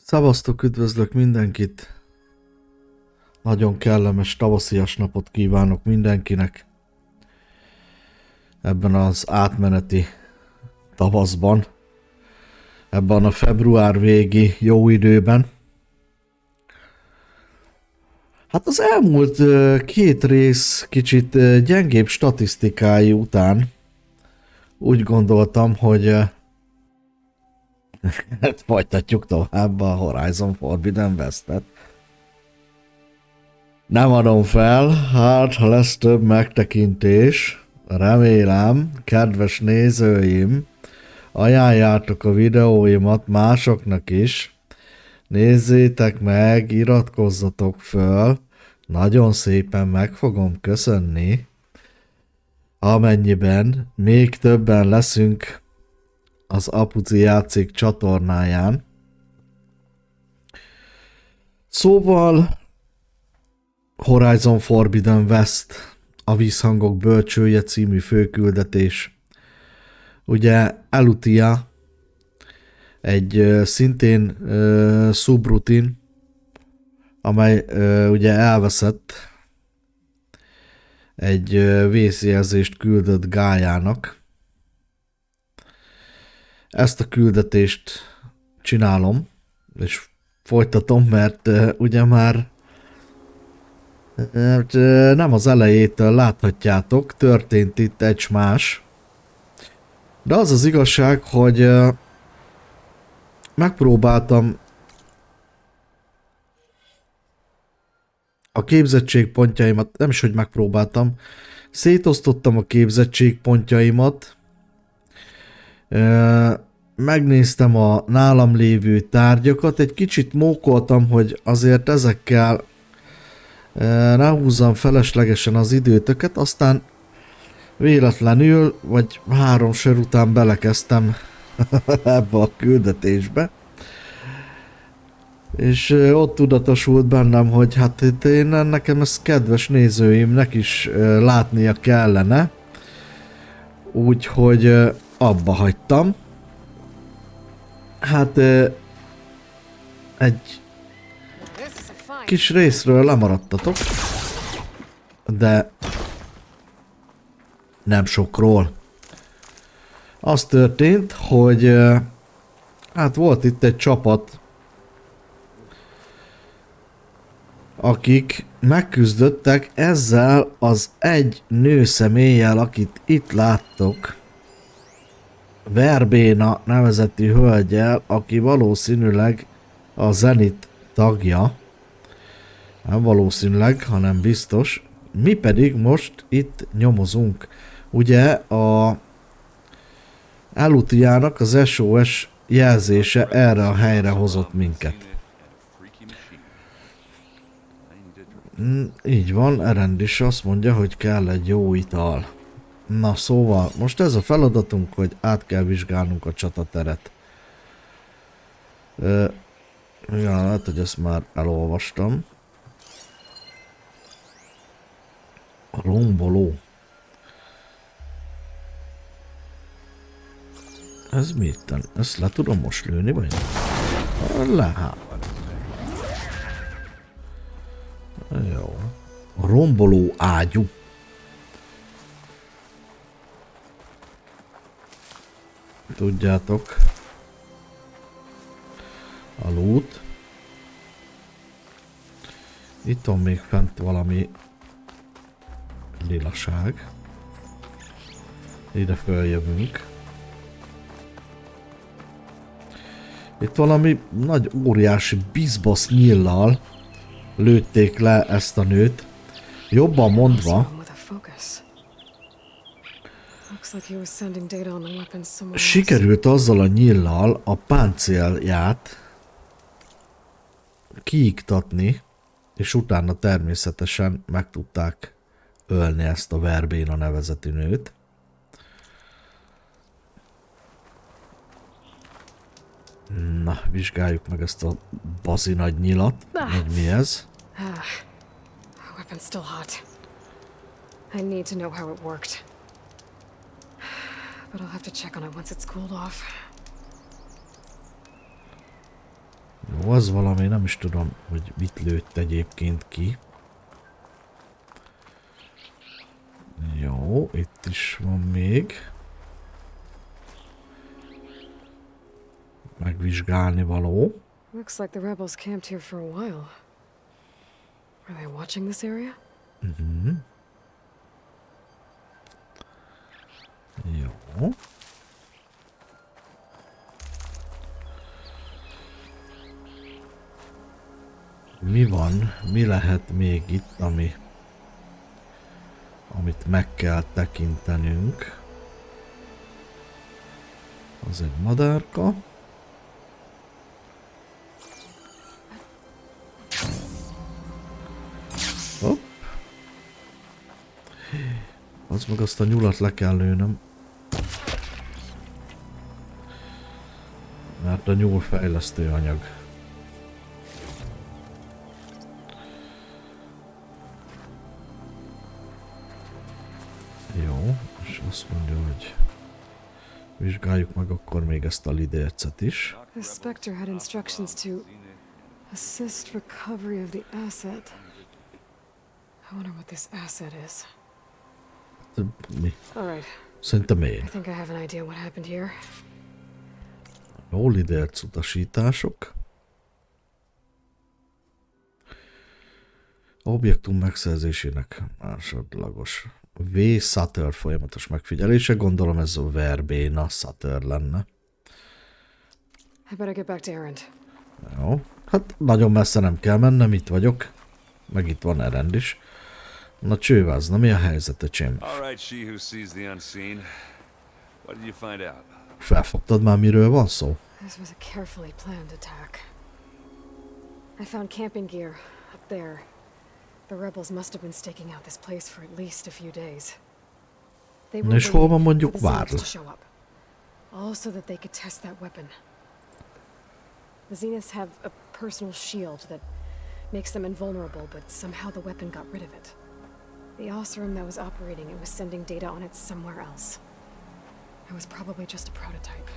Szevasztok, üdvözlök mindenkit! Nagyon kellemes tavaszias napot kívánok mindenkinek ebben az átmeneti tavaszban, ebben a február végi jó időben. Hát az elmúlt két rész kicsit gyengébb statisztikái után úgy gondoltam, hogy folytatjuk tovább a Horizon Forbidden West-et. Nem adom fel, hát ha lesz több megtekintés, remélem, kedves nézőim, ajánljátok a videóimat másoknak is, nézzétek meg, iratkozzatok föl, nagyon szépen meg fogom köszönni, amennyiben még többen leszünk az Apuci játszik csatornáján. Szóval Horizon Forbidden West, a Vízhangok bölcsője című főküldetés. Ugye Eleuthia egy szintén subrutin, amely ugye elveszett, egy vészjelzést küldött Gájának. Ezt a küldetést csinálom, és folytatom, mert ugye már nem az elejétől láthatjátok, történt itt egy más. De az az igazság, hogy megpróbáltam a képzettségpontjaimat, nem is, hogy megpróbáltam, szétosztottam a képzettségpontjaimat, megnéztem a nálam lévő tárgyakat, egy kicsit mókoltam, hogy azért ezekkel ne húzzam feleslegesen az időtöket, aztán véletlenül, vagy 3 sör után belekezdtem ebbe a küldetésbe. És ott tudatosult bennem, hogy hát nekem ezt kedves nézőimnek is látnia kellene. Úgyhogy abba hagytam. Hát egy kis részről lemaradtatok, de nem sokról. Az történt, hogy hát volt itt egy csapat, akik megküzdöttek ezzel az egy nőszeméllyel, akit itt láttok, Béta nevezetű hölgyel, aki valószínűleg a Zenit tagja. Nem valószínűleg, hanem biztos. Mi pedig most itt nyomozunk. Ugye a Eleuthiának az SOS jelzése erre a helyre hozott minket. Így van, Erend is azt mondja, hogy kell egy jó ital. Na szóval, most ez a feladatunk, hogy át kell vizsgálnunk a csatateret. Igen, lehet, hogy ezt már elolvastam. A romboló. Ez mi itten? Ezt le tudom most lőni, vagy nem? Le. Jó. A romboló ágyú. Tudjátok. A loot. Itt van még fent valami lilaság. Ide följövünk. Itt valami nagy óriási bizbasz nyíllal lőtték le ezt a nőt. Jobban mondva, sikerült azzal a nyíllal a páncélját kiiktatni, és utána természetesen meg tudták ölni ezt a Béta nevezetű nőt. Na, vizsgáljuk meg ezt a bazi nagy nyilat, hogy mi ez. Weapon's still hot. I need to know how it worked. But I'll have to check on it once it's cooled off. Jó, az valami, nem is tudom, hogy mit lőtt egyébként ki. Jó, itt is van még. Megvizsgálni való. Looks like the rebels camped here for a while. Are they watching this area? Jó. Mi van? Mi lehet még itt, amit meg kell tekintenünk? Az egy madárka. Hopp. Az meg azt a nyulat le kell lőnöm. Mert a nyúl fejlesztő anyag. Jó, és azt mondja, hogy vizsgáljuk meg akkor még ezt a lidércet is. The Spectre had instructions to assist recovery of the asset. I wonder what this asset is. Mi? All right. Szerintem I én. think I have an idea what happened here. Jó, lidérc utasítások. Objektum megszerzésének másodlagos. V. Sutter folyamatos megfigyelése. Gondolom ez a verbéna Sutter lenne. I better get back to Erend. Jó. Hát nagyon messze nem kell mennem, itt vagyok. Meg itt van Erend is. Na csőváz, na mi a helyzet, öcsém? Felfogtad már, miről van szó? This was a carefully planned attack. I found camping gear up there. The rebels must have been staking out this place for at least a few days. They were És hol van waiting mondjuk for the Zeniths Várl? to show up. All so that they could test that weapon. The Zeniths have a personal shield that makes them invulnerable, but somehow the weapon got rid of it. The Osram that was operating it was sending data on it somewhere else. It was probably just a prototype.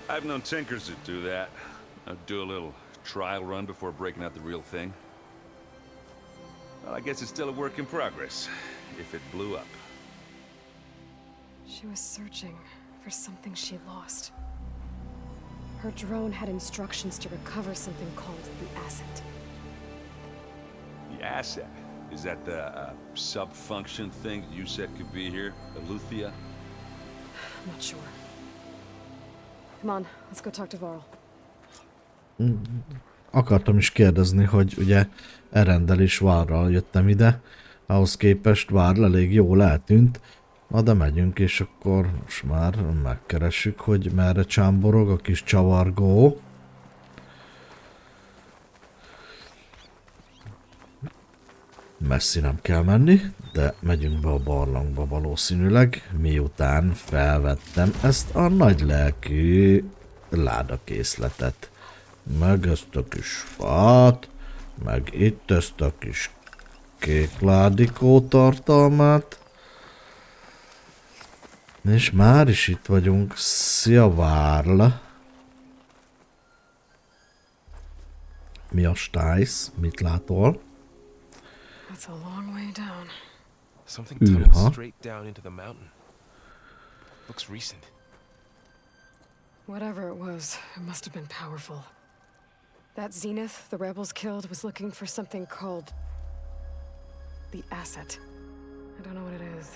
I've known tinkers that do that. Do a little trial run before breaking out the real thing. Well, I guess it's still a work in progress, if it blew up. She was searching for something she lost. Her drone had instructions to recover something called the asset. The asset? Is that the sub-function thing that you said could be here? Eleuthia? I'm not sure. Come on, let's go talk to Varl. Akartam is kérdezni, hogy ugye Erenddel és Várral jöttem ide. Ahhoz képest Várl elég jól eltűnt. Na de megyünk, és akkor most már megkeressük, hogy merre csámborog a kis csavargó. Messzi nem kell menni, de megyünk be a barlangba valószínűleg, miután felvettem ezt a nagy lelkű ládakészletet. Meg ezt a kis fát, meg itt ezt a kis kék ládikó tartalmát. És már is itt vagyunk. Szia, Várl! Mi a stájsz? Mit látol? That's a long way down. Something tunnels straight down into the mountain. Looks recent. Whatever it was, it must have been powerful. That Zenith the rebels killed was looking for something called the asset. I don't know what it is,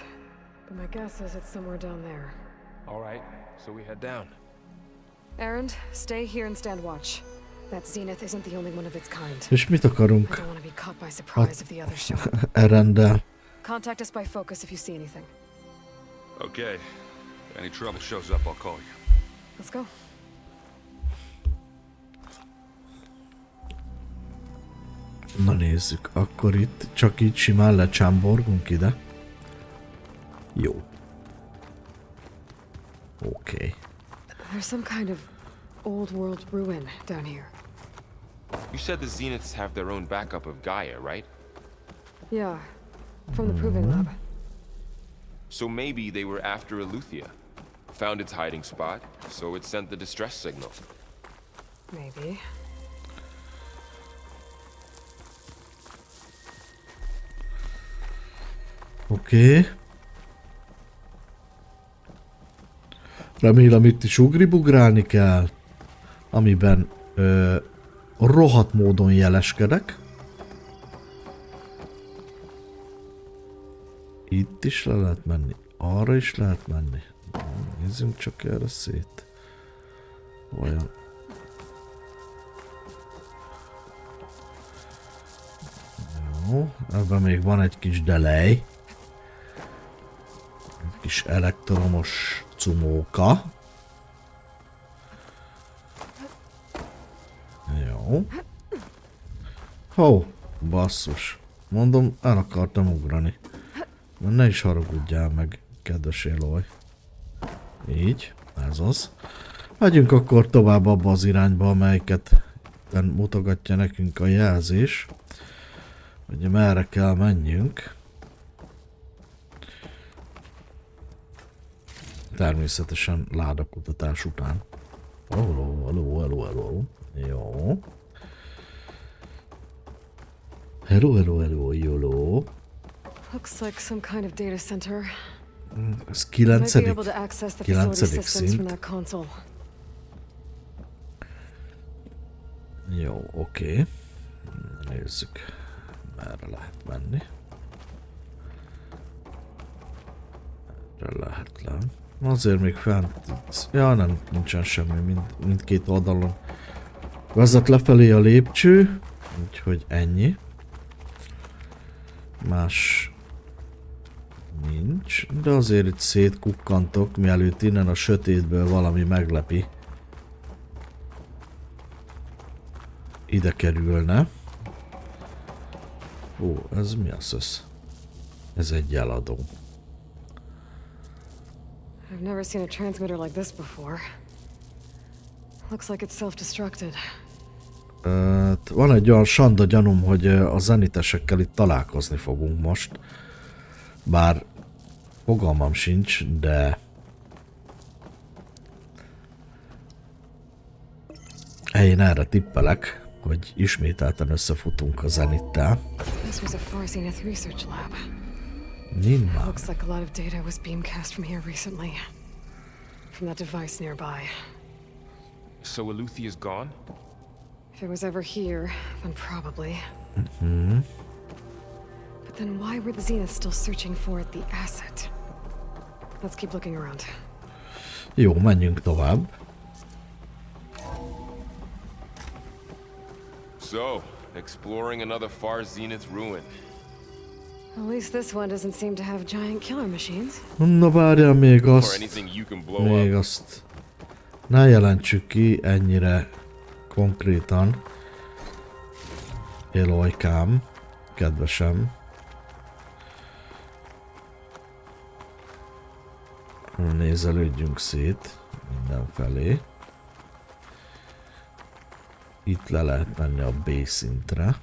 but my guess is it's somewhere down there. All right, so we head down. Erend, stay here and stand watch. That Zenith isn't the only one of its kind. És mit I akarunk don't want to be caught by surprise if the others show up. Erenddel? Contact us by focus if you see anything. Okay. If any trouble shows up, I'll call you. Let's go. Na nézzük, akkor itt csak így simán lecsámborgunk ide. Jó. Oké. There's some kind of old world ruin down here. You said the Zeniths have their own backup of Gaia, right? Yeah, from the Proving Lab. So maybe they were after Eleuthia. found its hiding spot, so it sent the distress signal. Maybe. Oké. Remélem itt is ugribugrálni kell, amiben rohadt módon jeleskedek. Itt is le lehet menni, arra is lehet menni. Nézzünk csak erre szét. Olyan. Jó, ebben még van egy kis delay. Egy kis elektromos cumóka. Jó. Hó, basszus. Mondom, el akartam ugrani. Ne is haragudjál meg, kedves Aloy. Így, ez az. Megyünk akkor tovább abba az irányba, amelyiket mutogatja nekünk a jelzés. Hogy merre kell menjünk. Természetesen ládakutatás után. Hello. Jó. Hello, jóló. Looks like some kind of data center. Ez Might be able to access the facility systems from szint. that console. Jó, oké. Nézzük, merre lehet menni. Erre lehet le. Azért még fent... Ja, nem, nincsen semmi, mindkét oldalon vezet lefelé a lépcső, úgyhogy ennyi. Más nincs, de azért itt szétkukkantok, mielőtt innen a sötétből valami meglepi. Ide kerülne. Ó, ez mi az? Ez egy jeladó. I've never seen a transmitter like this before. Looks like it's self-destructed. Van egy olyan sanda gyanúm, hogy a zenitesekkel itt találkozni fogunk most. Bár fogalmam sincs, de... Én erre tippelek, hogy ismételten összefutunk a zenittel. This was a far zenith research lab. Nyilván. Looks like a lot of data was beamcast from here recently. From that device nearby. So Eleuthia is gone? If it was ever here, then probably. But then why were the Zeniths still searching for the asset? Let's keep looking around. Jó, menjünk tovább. So, exploring another far zenith ruin. At least this one doesn't seem to have giant killer machines. Na várjál még Or azt. anything you can blow Még up. azt. Ne jelentsük ki ennyire konkrétan. Aloykám, kedvesem. Nézelődjünk szét mindenfelé. Itt le lehet menni a B szintre.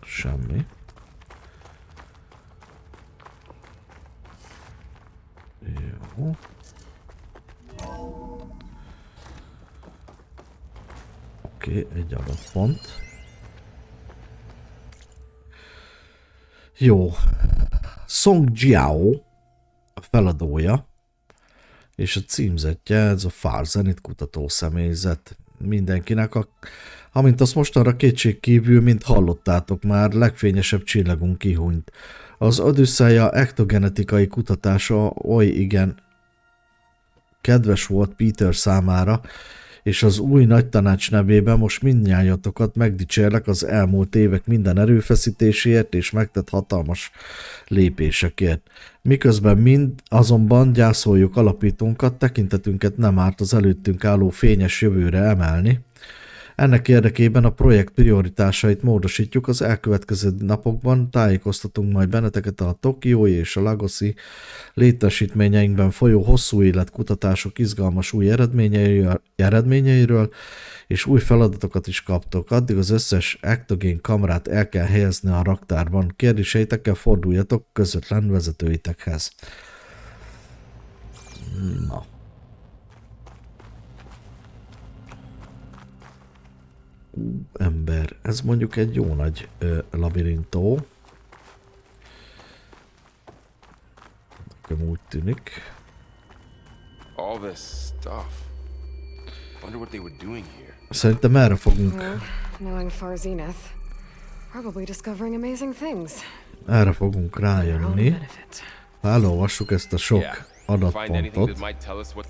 Semmi. Jó. Oké, egy adattpont. Jó. Song Jiao a feladója, és a címzetje, ez a Far Zenith kutató személyzet. Mindenkinek, amint azt mostanra kétség kívül, mint hallottátok már, legfényesebb csillagunk kihunyt. Az Odüsszeia ektogenetikai kutatása oly igen kedves volt Peter számára, és az új nagy tanács nevében most mindnyájatokat megdicsérlek az elmúlt évek minden erőfeszítéséért és megtett hatalmas lépésekért. Miközben mind azonban gyászoljuk alapítónkat, tekintetünket nem árt az előttünk álló fényes jövőre emelni. Ennek érdekében a projekt prioritásait módosítjuk, az elkövetkező napokban tájékoztatunk majd benneteket a tokiói és a lagoszi létesítményeinkben folyó hosszú életkutatások izgalmas új eredményeiről, és új feladatokat is kaptok. Addig az összes ektogén kamerát el kell helyezni a raktárban. Kérdéseitekkel forduljatok közvetlen vezetőitekhez. Na. Ember, ez mondjuk egy jó nagy labirintó. Nekem úgy tűnik. All this stuff. Wonder what they were doing here. Szerintem erre fogunk. Well, knowing far Zenith, probably discovering amazing things. Erre fogunk For their own rájönni. benefit. Ha elolvassuk ezt a sok Find anything that adatpontot. might tell us what.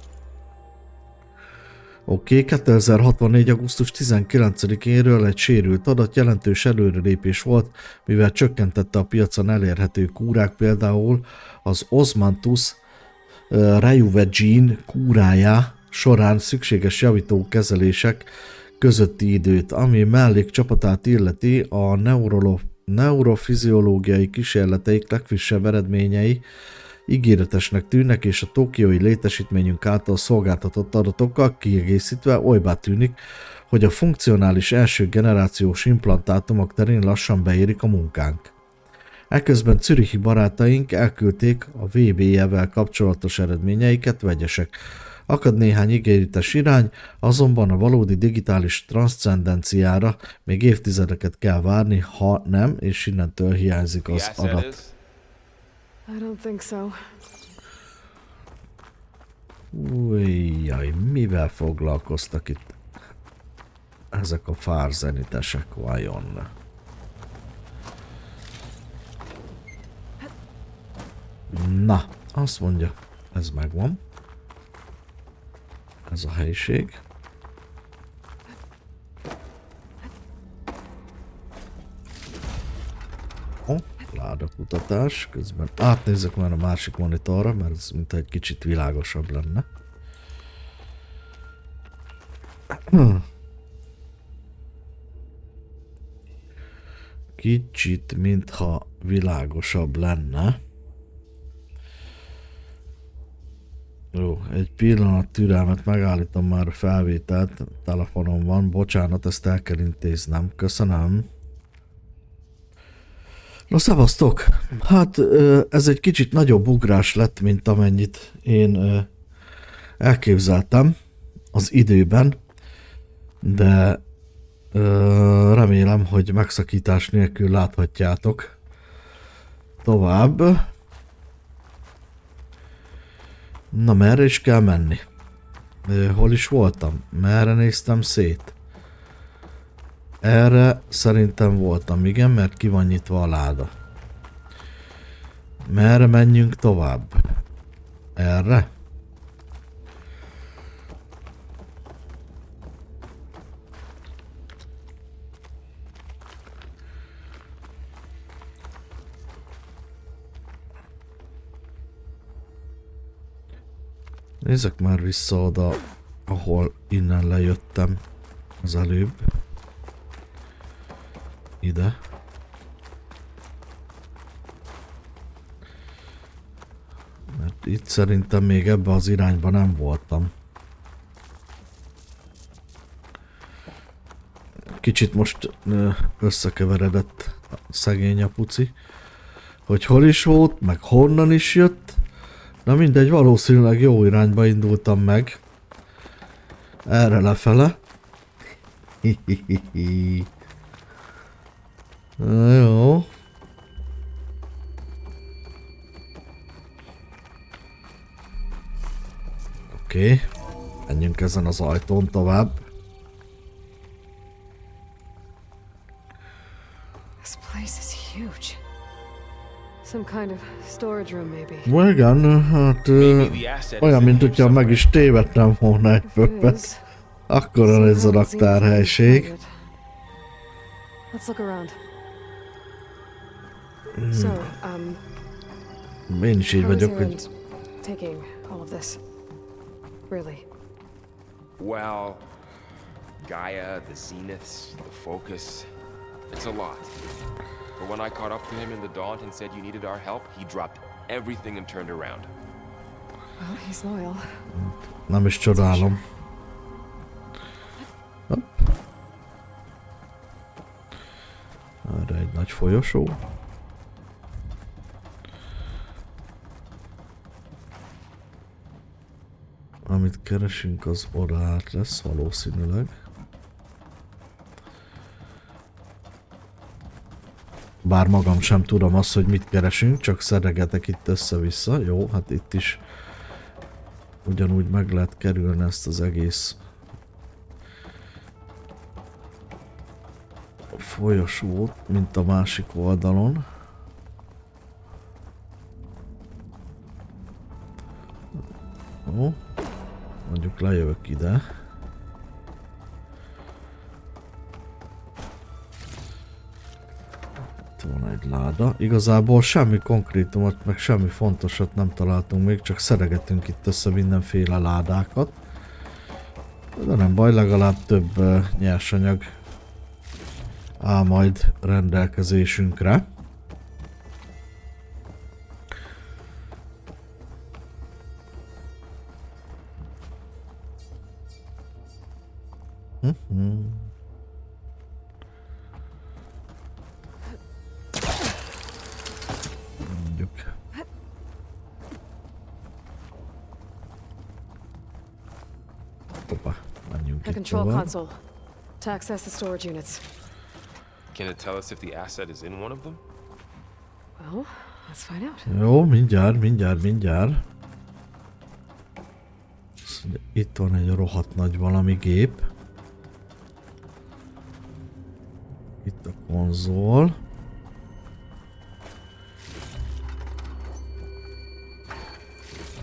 Oké, 2064. augusztus 19-éről egy sérült adat jelentős előrelépés volt, mivel csökkentette a piacon elérhető kúrák, például az Osmanthus Rejuvejean kúrája során szükséges javító kezelések közötti időt, ami mellékcsapatát illeti a neurofiziológiai kísérleteik legfrissebb eredményei ígéretesnek tűnnek, és a tokiói létesítményünk által szolgáltatott adatokkal kiegészítve olybá tűnik, hogy a funkcionális első generációs implantátumok terén lassan beérik a munkánk. Eközben zürichi barátaink elküldték a VB-jevel kapcsolatos eredményeiket, vegyesek. Akad néhány ígéretes irány, azonban a valódi digitális transzcendenciára még évtizedeket kell várni, ha nem, és innentől hiányzik az The asset adat. is? I don't think so. Ujjaj, mivel foglalkoztak itt ezek a fárzenitesek vajon? Na, azt mondja, ez megvan. Ez a helyiség. Ládakutatás. Közben átnézek már a másik monitorra, mert ez mint egy kicsit világosabb lenne. Kicsit, mintha világosabb lenne. Jó, egy pillanat türelmet, megállítom már a felvételt, telefonom van, bocsánat, ezt el kell intéznem, köszönöm. No, szevasztok! Hát ez egy kicsit nagyobb ugrás lett, mint amennyit én elképzeltem az időben, de remélem, hogy megszakítás nélkül láthatjátok tovább. Na, merre is kell menni? Hol is voltam? Merre néztem szét? Erre szerintem voltam, igen, mert ki van nyitva a láda. Merre menjünk tovább? Erre? Nézzek már vissza oda, ahol innen lejöttem az előbb. Ide. Mert itt szerintem még ebbe az irányba nem voltam. Kicsit most összekeveredett a szegény apuci, hogy hol is volt, meg honnan is jött. Na mindegy, valószínűleg jó irányba indultam meg. Erre lefele. Jó. Oké. Menjünk ezen az ajtón tovább. This place is huge. Some kind of storage room, maybe. Igen, hát olyan, mint hogyha meg is tévedtem volna egy pöppet. Akkora ez a raktárhelység. Let's look around. So, Én is így how was vagyok, your hogy end taking all of this? Really? Well, Gaia, the zeniths, the focus. It's a lot. But when I caught up to him in the Daunt and said you needed our help, he dropped everything and turned around. Well, he's loyal. Nem is csodálom. Hopp. Erre egy nagy folyosó. Amit keresünk, az orrát lesz valószínűleg. Bár magam sem tudom azt, hogy mit keresünk, csak szeregetek itt össze-vissza. Jó, hát itt is ugyanúgy meg lehet kerülni ezt az egész folyosót, mint a másik oldalon. Ó, mondjuk lejövök ide. Itt van egy láda. Igazából semmi konkrétumot, meg semmi fontosat nem találtunk még, csak szeregetünk itt össze mindenféle ládákat. De nem baj, legalább több nyersanyag áll majd rendelkezésünkre. Mondjuk. Hoppá, menjünk The itt control tovább. console. To access the storage units. Can it tell us if the asset is in one of them? Well, let's find out. Jó, mindjárt. Itt van egy rohadt nagy valami gép. Itt a konzol.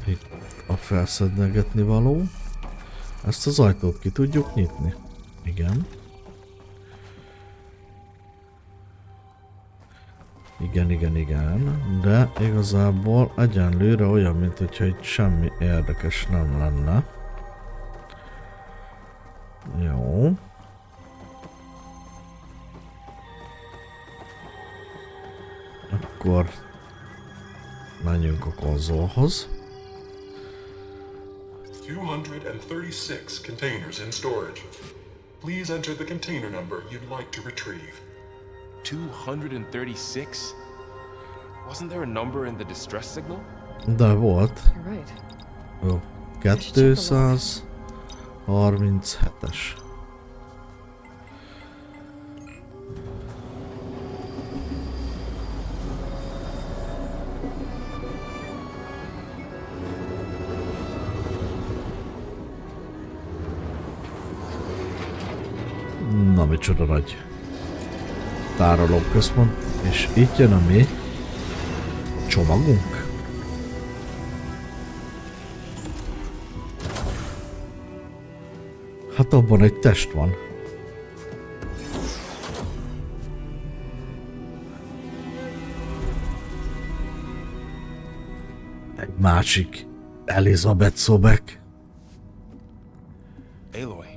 Itt a felszednegetni való. Ezt az ajtót ki tudjuk nyitni? Igen. Igen, de igazából egyenlőre olyan, mint hogyha itt semmi érdekes nem lenne. Jó. Akkor menjünk a konzolhoz. 236 containers in storage. Please enter the container number you'd like to retrieve. 236? Wasn't there a number in the distress signal? De volt. You're right. Jó. 237-es. Na, micsoda nagy tárolóközpont, és itt jön a mi csomagunk. Hát abban egy test van. Egy másik Elizabeth Sobek. Aloy.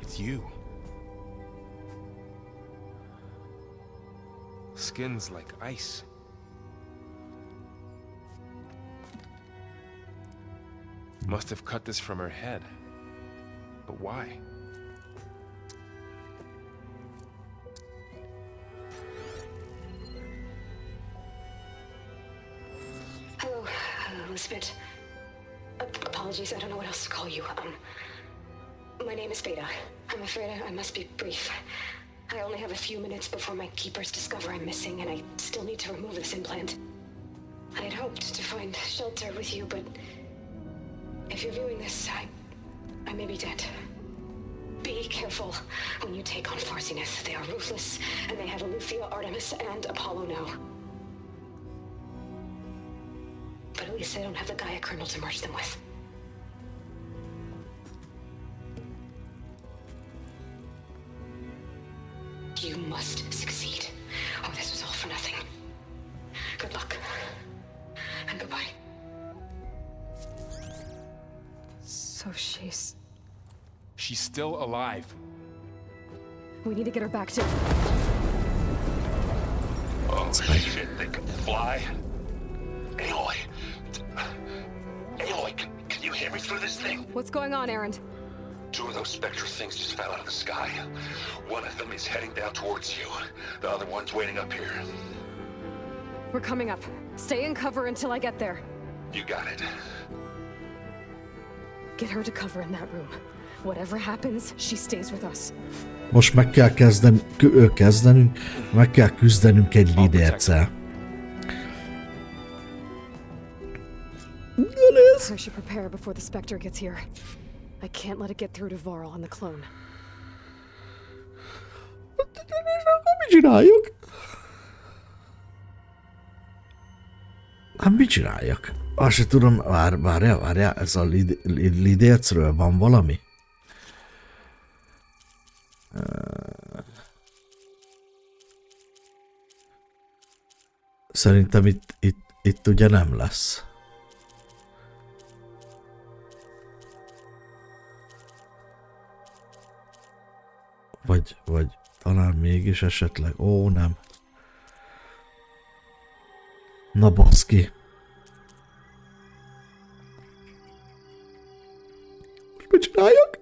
It's you. Skin's like ice. Must have cut this from her head. But why? Hello, Elizabeth. Apologies, I don't know what else to call you. My name is Béta. I'm afraid I must be brief. I only have a few minutes before my keepers discover I'm missing, and I still need to remove this implant. I had hoped to find shelter with you, but if you're viewing this, I may be dead. Be careful when you take on Farsiness. They are ruthless, and they have Eleuthia, Artemis, and Apollo now. But at least they don't have the Gaia kernel to merge them with. You must succeed. Oh, this was all for nothing. Good luck. And goodbye. So She's still alive. we need to get her back to... Oh shit, they can fly? Aloy! Aloy, can you hear me through this thing? What's going on, Erend? Two of those spectral things just fell out of the sky. One of them is heading down towards you. The other one's waiting up here. We're coming up. Stay in cover until I get there. You got it. Get her to cover in that room. Whatever happens, she stays with us. Most meg kell kezdenünk, meg kell küzdenünk egy lidérccel. I should prepare before the Spectre gets here. I can't let it get through to Varl and the clone. Mit csináljak? Hát mit csináljak? Azt se tudom, várjál, ez a lidércről van valami? Szerintem itt ugye nem lesz. Vagy talán mégis esetleg. Ó, nem. Na baszki. Mit csináljak?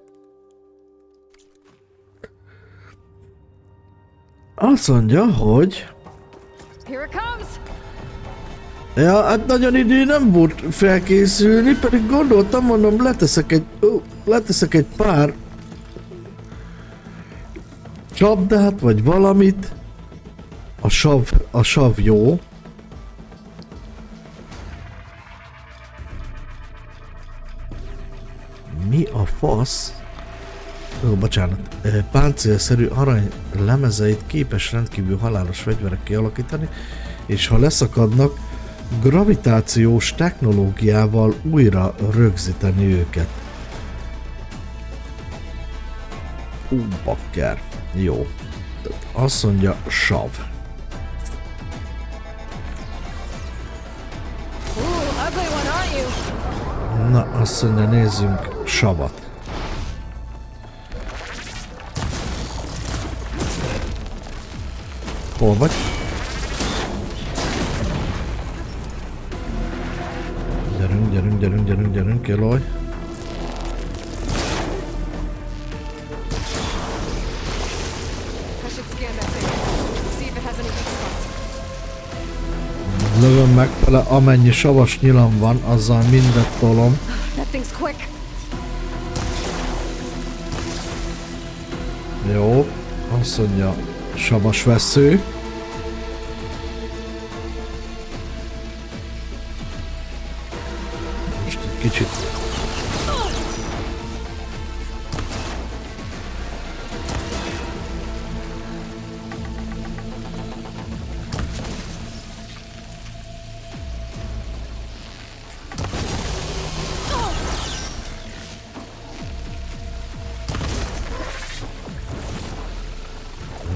Azt mondja, hogy... Here it comes! Ja, hát nagyon idő nem volt felkészülni, pedig gondoltam, mondom, leteszek egy pár csapdát, vagy valamit. A sav jó. Mi a fasz? Ó, bocsánat. Páncélszerű arany lemezeit képes rendkívül halálos fegyverek kialakítani, és ha leszakadnak, gravitációs technológiával újra rögzíteni őket. Bakker. Jó. Azt mondja, sav. Na, azt mondja, nézzünk savat. Hol vagy? Gyerünk, Aloy. Lövöm meg vele, amennyi savas nyilam van, azzal mindet tolom. Jó, azt mondja, savas vesző. Most egy kicsit...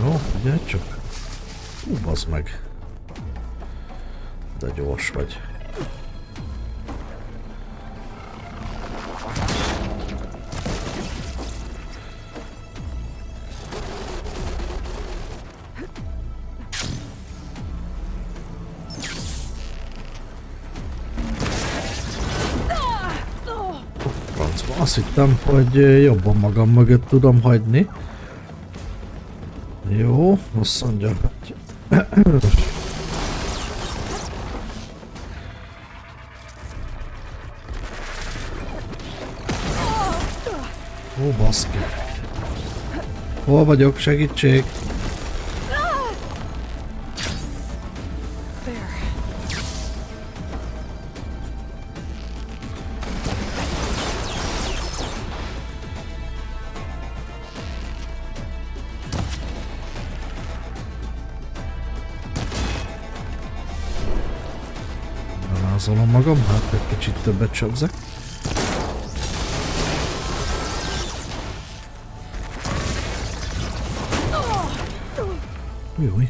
Jó, ugye csak... bazd meg. De gyors vagy. Francba, azt hittem, hogy jobban magam mögött tudom hagyni. Jó, azt mondja, hogy... Ó, baszki. Hol vagyok? Segítség! Rázolom magam, hát egy kicsit többet sebzek. Júj.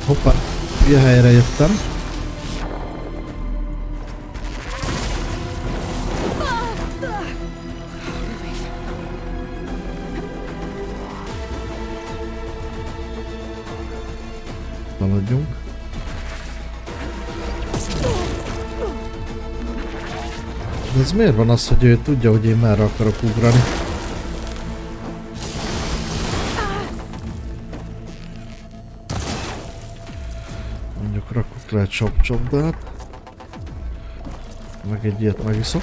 Hoppá, ilyen helyre jöttem. Haladjunk. De ez miért van az, hogy ő tudja, hogy én merre akarok ugrani? Mondjuk rakok le egy csapdát. Meg egy ilyet megiszok.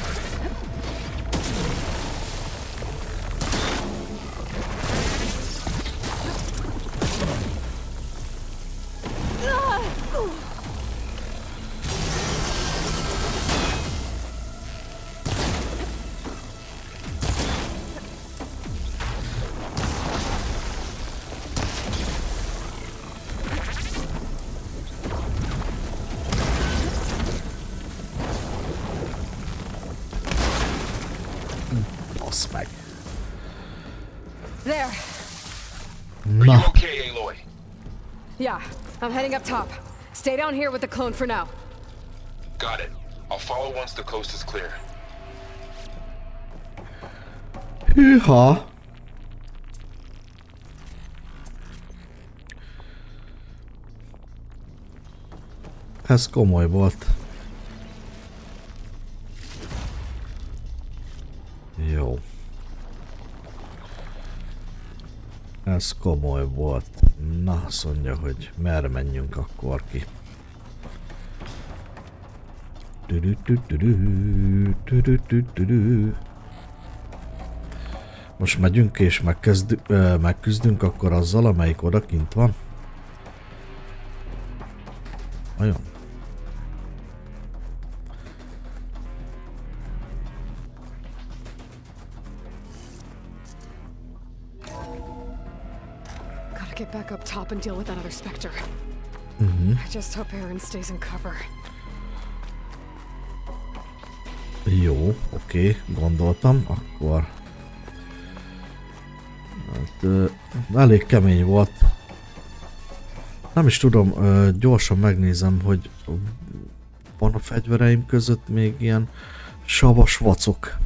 Basz meg. There. Are you okay, Aloy? Yeah, I'm heading up top. Stay down here with the clone for now. Got it. I'll follow once the coast is clear. Hűha! Ez komoly volt. Jó. Ez komoly volt. Na, azt mondja, hogy merre menjünk akkor ki. Most megyünk és megküzdünk akkor azzal, amelyik odakint van. Nagyon. Gotta get back up top and deal with that other specter. I just hope Aaron stays in cover. Jó, oké, gondoltam, akkor... Hát, elég kemény volt. Nem is tudom, gyorsan megnézem, hogy van a fegyvereim között még ilyen savas vacok.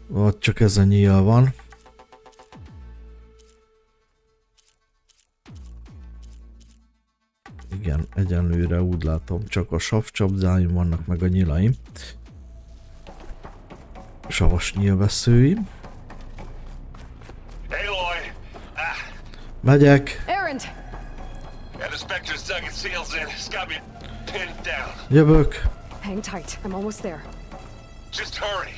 Vagy csak ezen nyíl van. Igen, egyenlőre úgy látom, csak a savcsapdáim vannak, meg a nyilaim. Savas nyílveszőim. Aloy! Megyek! Aaron! Yeah, the Spectre's dug its heels in. It's got me pinned down. Jövök! Hang tight, I'm almost there. Just hurry.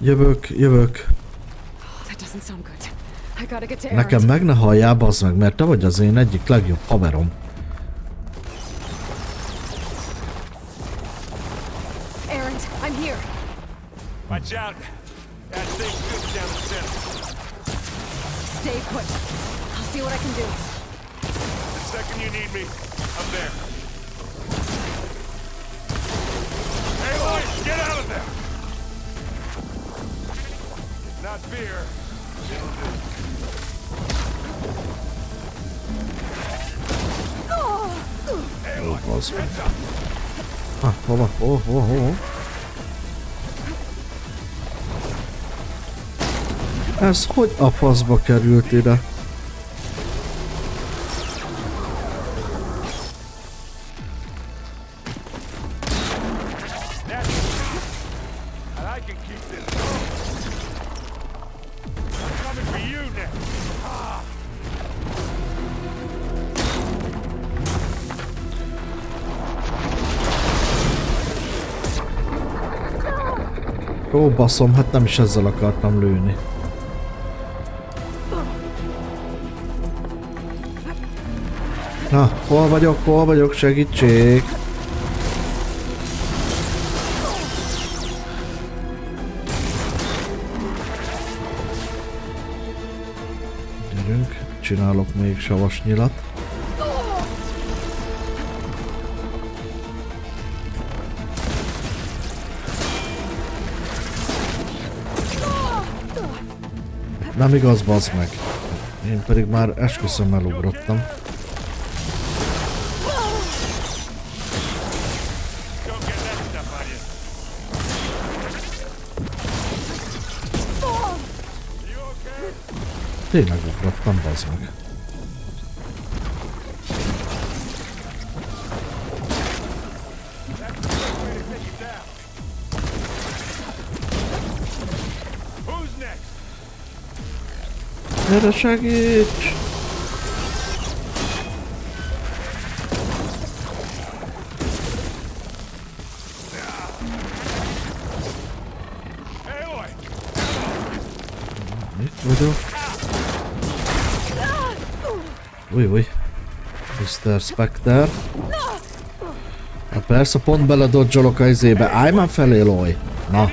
Jövök! Oh, that doesn't sound good. I gotta get to Aaron. Nekem meg ne halljál, bazd meg, mert te vagy az én egyik legjobb haverom. Aaron, I'm here. Watch out. That thing's just down the center. Stay put. I'll see what I can do. The second you need me, I'm there. Hey, Lloyd, get out of there! Not fear. It'll do. Hey, Lloyd, Bazd meg. heads up. Hova? Ez hogy a faszba került ide? And I can keep this going. I'm coming for you next. Ó, baszom, hát nem is ezzel akartam lőni. Na, hol vagyok, segítség! Gyerünk, csinálok még savas nyilat. Nem igaz, bazd meg. Én pedig már esküszöm elugrottam. Tényleg ugrottam, bazd meg. Gyere, segíts! Itt vagyok. Új. Mr. Spectre. Hát persze, pont beledodzsolok a izébe. Állj már fel, Aloy! Na.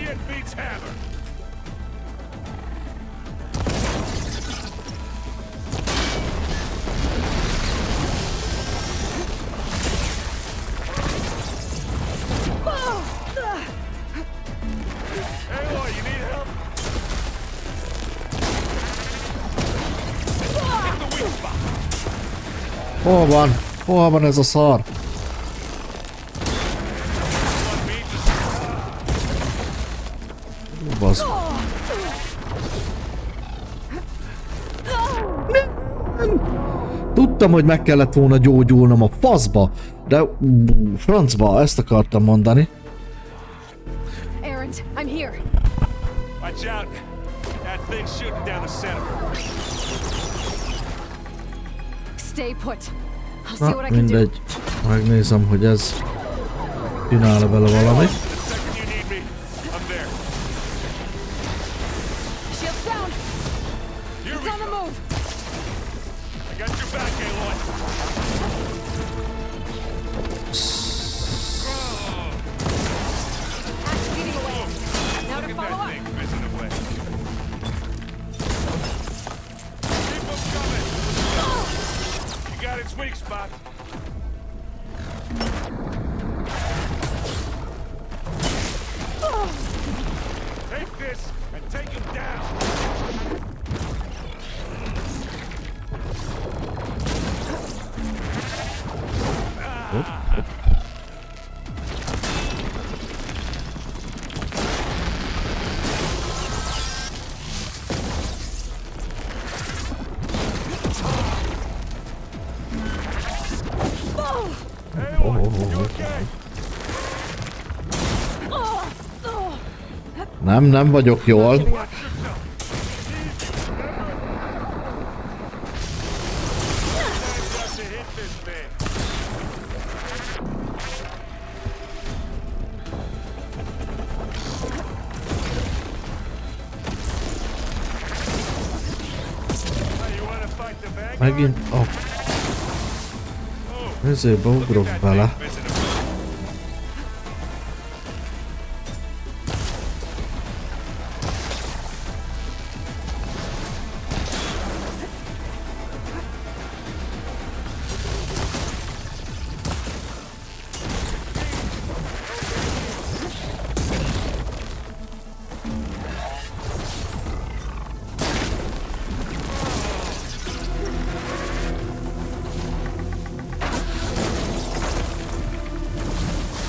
Hol van? Hol van ez a szar? Bazd. Tudtam, hogy meg kellett volna gyógyulnom a faszba, de francba, ezt akartam mondani. Erend, I'm here. Watch out. That thing's shooting down the center. Stay put. I'll see what Na, I can do. mindegy. Megnézem, hogy ez csinál-e vele valamit. The second you need me, I'm there. Shield's down. It's on the move. I got your back, Aloy. Activating away. Now to Look at follow that up. thing fizzing away. Keep 'em coming. You got its weak spot. Take this and take him down. Nem vagyok jól. Megint a... Ezért beugrok bele.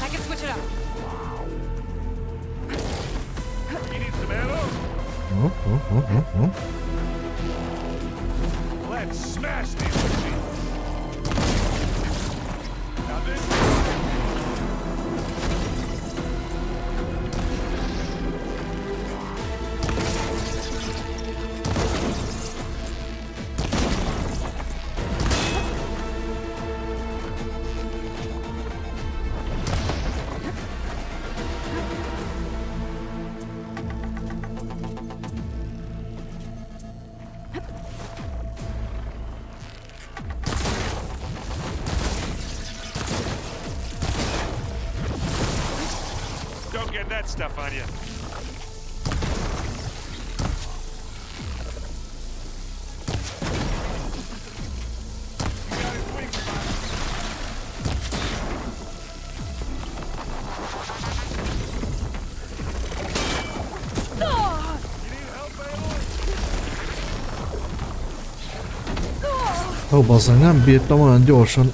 I can switch it up. You need some ammo? Let's smash these machines. Now this. Don't get that stuff on you. You got his weak spot. You need help, Aloy? Ó, bazzag, nem bírtam olyan gyorsan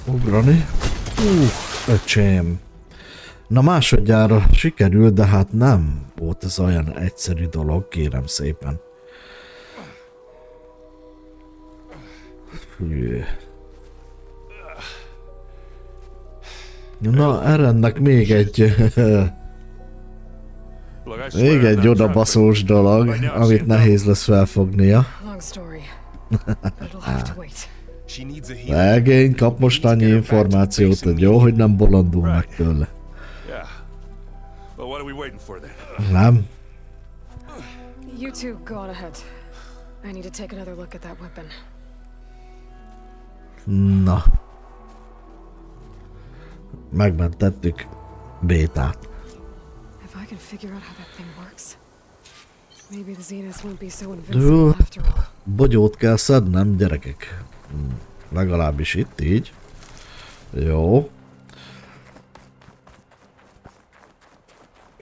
ugrani. Öcsém. Na másodjára sikerült, de hát nem volt ez olyan egyszerű dolog, kérem szépen. Hű. Na, ennek még egy... még egy odabaszós dolog, amit nehéz lesz felfognia. Long story. But it'll have to wait. Végén kap most annyi információt, hogy jó, hogy nem bolondul meg tőle. Nem? You two go on ahead. I need to take another look at that weapon. Na. Megmentettük Bétát. If I can figure out how that thing works, maybe the Zenith won't be so invincible after all. Bogyót kell szednem, gyerekek. Legalábbis itt így. Jó.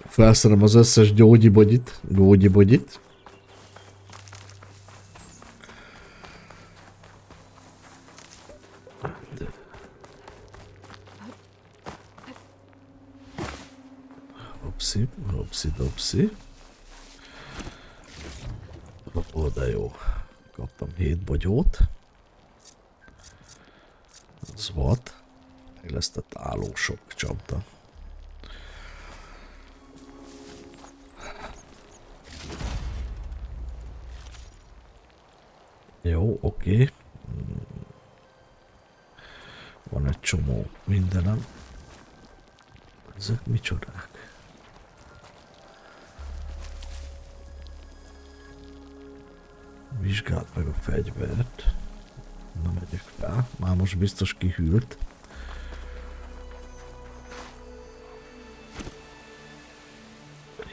Felszerem az összes gyógyibogyit. Hopsi. Ó, de jó. Kaptam 7 bogyót. Ez volt. Fejlesztett állósok csapda. Jó, oké. Van egy csomó mindenem. Ezek micsodák? Vizsgáld meg a fegyvert. Na, megyek fel. Már most biztos kihűlt.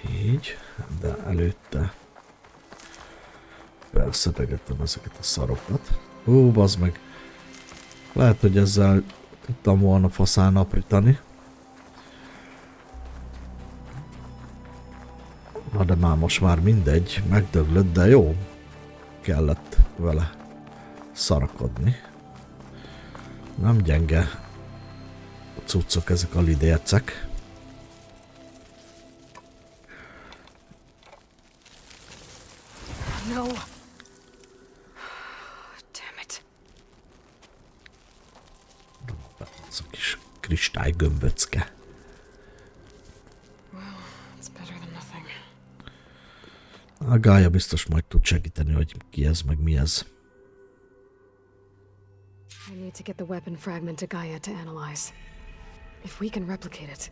Így, de előtte felszedegettem ezeket a szarokat. Bazd meg. Lehet, hogy ezzel tudtam volna faszán napítani. Na de már most már mindegy, megdöglött, de jó. Kellett vele szarakodni. Nem gyenge cuccok ezek a lidércek. No. Damn it. Ez a kis kristálygömböcke. Well, it's better than nothing. A Gaia biztos majd tud segíteni, hogy ki ez, meg mi ez. I need to get the weapon fragment to Gaia to analyze. If we can replicate it,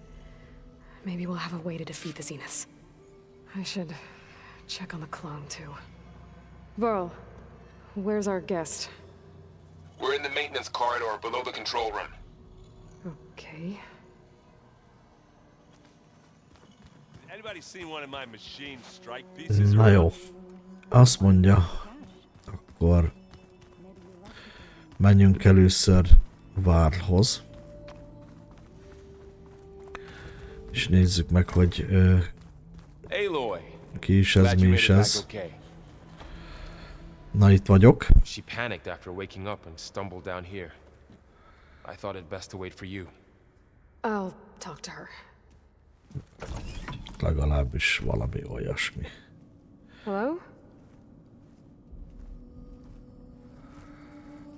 maybe we'll have a way to defeat the Zeniths. I should check on the clone too. Varl, where's our guest? We're in the maintenance corridor below the control room. Okay. Anybody seen one of my machine strike pieces? Na jó. Azt mondja, akkor menjünk először Varlhoz. És nézzük meg, hogy Aloy. ki is ez, mi is ez. Na, itt vagyok. She panicked after waking up and stumbled down here. I thought it best to wait for you. I'll talk to her. Legalábbis valami olyasmi. Hello?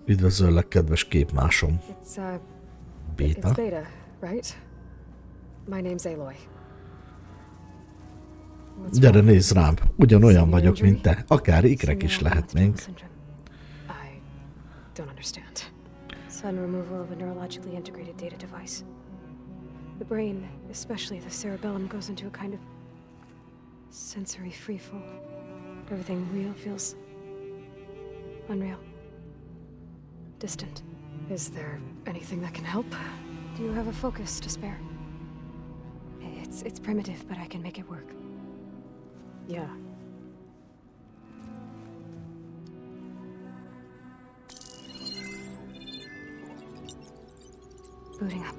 Üdvözöllek, kedves képmásom. It's Béta. Béta, right? My name's Aloy. Gyere, nézz rám. Ugyanolyan vagyok, mint te. Akár ikrek is lehetnénk. I don't understand. Sudden removal of a neurologically integrated data device. The brain, especially the cerebellum, goes into a kind of sensory freefall. Everything real feels unreal. Distant. Is there anything that can help? Do you have a focus to spare? It's primitive, but I can make it work. Yeah. Booting up.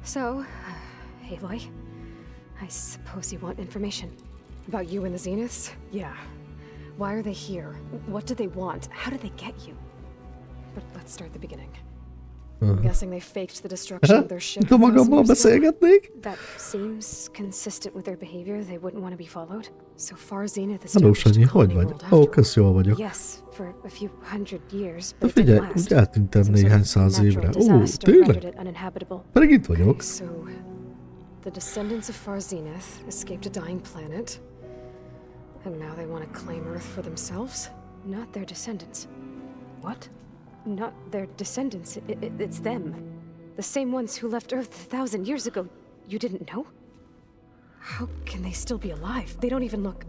So, Aloy, I suppose you want information. About you and the Zeniths? Yeah. Why are they here? What do they want? How did they get you? But let's start at the beginning. I'm guessing they faked the destruction of their ship. Önmagammal beszélgetnék? That seems consistent with their behavior. They wouldn't want to be followed. So far, Zenith is Hello, Sanyi, hogy vagy? Ó, kösz, jól vagyok. Yes, for a few hundred years, De but it figyelj, didn't last. úgy eltűntem Some sort néhány of száz évre. natural Ó, disaster rendered tényleg? it uninhabitable. Pedig itt vagyok. So, the descendants of Far Zenith escaped a dying planet, and now they want to claim Earth for themselves? Not their descendants. What? Not their descendants. It's them. The same ones who left Earth 1,000 years ago. You didn't know? How can they still be alive? They don't even look...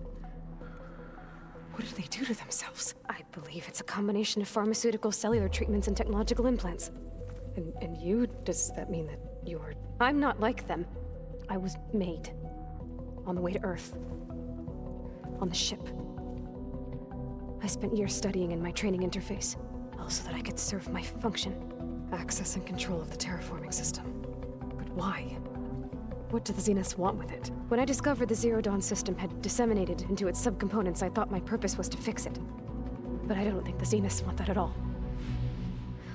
What did they do to themselves? I believe it's a combination of pharmaceutical, cellular treatments, and technological implants. And you? Does that mean that you're... I'm not like them. I was made. On the way to Earth. On the ship. I spent years studying in my training interface, all so that I could serve my function. Access and control of the terraforming system. But why? What do the Zeniths want with it? When I discovered the Zero Dawn system had disseminated into its subcomponents, I thought my purpose was to fix it. But I don't think the Zeniths want that at all.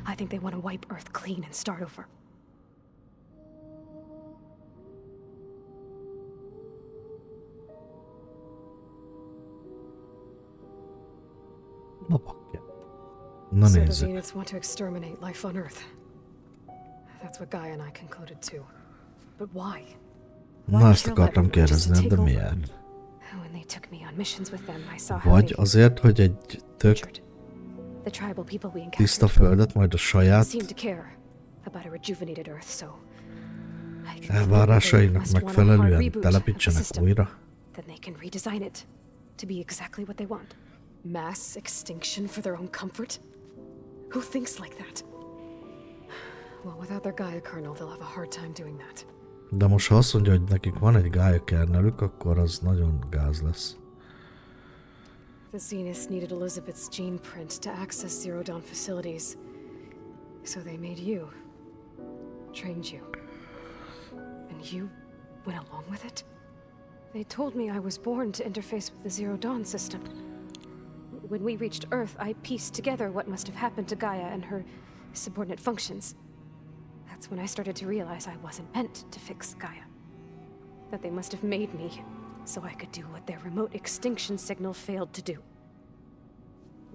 I think they want to wipe Earth clean and start over. Na bakja. Na So the nézzük. Zeniths want to exterminate life on Earth. That's what Gaia and I concluded too. But why? Na ezt akartam kérdezni, de miért? When they took me on missions with them, I saw how Vagy they azért, hogy egy tök the tribal people we tiszta encountered földet majd a saját seemed to care about a rejuvenated Earth, so I concluded they elvárásainak must want a hard megfelelően reboot of the telepítsenek system. újra. Then they can redesign it to be exactly what they want. Mass extinction for their own comfort? Who thinks like that? Well, without their Gaia kernel, they'll have a hard time doing that. De most ha azt mondja, hogy nekik van egy Gaia kernelük, akkor az nagyon gáz lesz. The Zeniths needed Elizabeth's gene print to access Zero Dawn facilities. So they made you. Trained you. And you went along with it? They told me I was born to interface with the Zero Dawn system. When we reached Earth, I pieced together what must have happened to Gaia and her subordinate functions. That's when I started to realize I wasn't meant to fix Gaia. That they must have made me so I could do what their remote extinction signal failed to do.